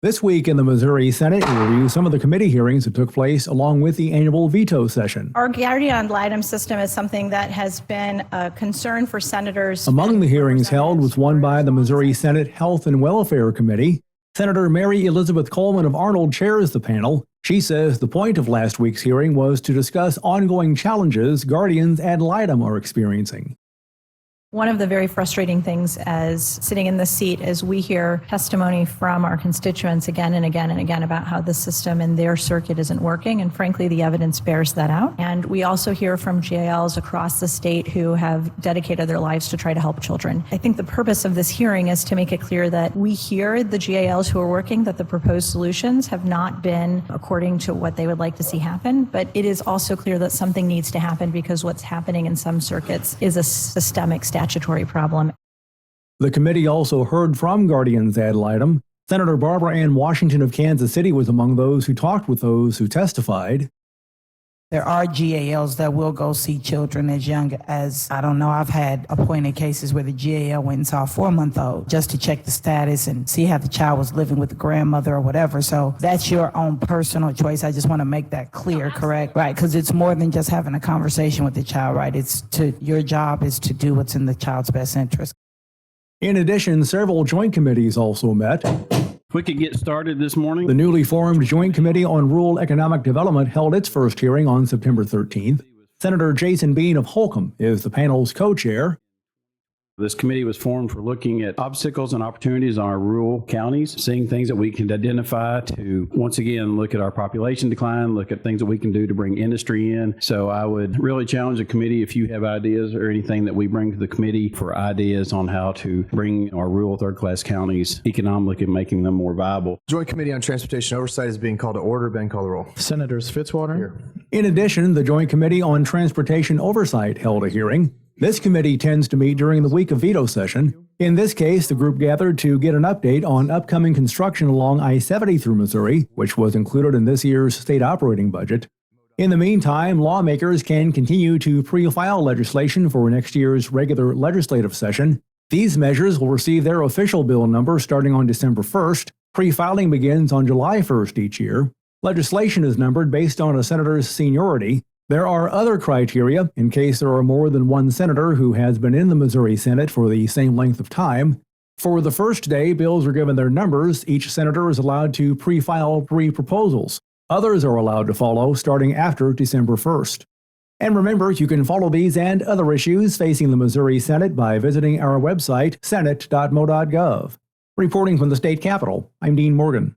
This week in the Missouri Senate, we review some of the committee hearings that took place along with the annual veto session. Our guardian litem system is something that has been a concern for senators. Among the hearings held was one by the Missouri Senate Health and Welfare Committee. Senator Mary Elizabeth Coleman of Arnold chairs the panel. She says the point of last week's hearing was to discuss ongoing challenges guardians ad litem are experiencing. One of the very frustrating things as sitting in this seat is we hear testimony from our constituents again and again and again about how the system in their circuit isn't working, and frankly the evidence bears that out. And we also hear from GALs across the state who have dedicated their lives to try to help children. I think the purpose of this hearing is to make it clear that we hear the GALs who are working that the proposed solutions have not been according to what they would like to see happen, but it is also clear that something needs to happen because what's happening in some circuits is a systemic statutory problem. The committee also heard from guardians ad litem. Senator Barbara Ann Washington of Kansas City was among those who talked with those who testified. There are GALs that will go see children as young as, I don't know, I've had appointed cases where the GAL went and saw a 4-month-old just to check the status and see how the child was living with the grandmother or whatever. So that's your own personal choice. I just want to make that clear, correct? Right, because it's more than just having a conversation with the child, right? Your job is to do what's in the child's best interest. In addition, several joint committees also met. If we could get started this morning. The newly formed Joint Committee on Rural Economic Development held its first hearing on September 13th. Senator Jason Bean of Holcomb is the panel's co-chair. This committee was formed for looking at obstacles and opportunities in our rural counties, seeing things that we can identify to, once again, look at our population decline, look at things that we can do to bring industry in. So I would really challenge the committee if you have ideas or anything that we bring to the committee for ideas on how to bring our rural third-class counties economic and making them more viable. Joint Committee on Transportation Oversight is being called to order. Ben, call the roll. Senators Fitzwater. Here. In addition, the Joint Committee on Transportation Oversight held a hearing. This committee tends to meet during the week of veto session. In this case, the group gathered to get an update on upcoming construction along I-70 through Missouri, which was included in this year's state operating budget. In the meantime, lawmakers can continue to pre-file legislation for next year's regular legislative session. These measures will receive their official bill number starting on December 1st. Pre-filing begins on July 1st each year. Legislation is numbered based on a senator's seniority. There are other criteria in case there are more than one senator who has been in the Missouri Senate for the same length of time. For the first day, bills are given their numbers. Each senator is allowed to pre-file 3 proposals. Others are allowed to follow starting after December 1st. And remember, you can follow these and other issues facing the Missouri Senate by visiting our website, senate.mo.gov. Reporting from the state capitol, I'm Dean Morgan.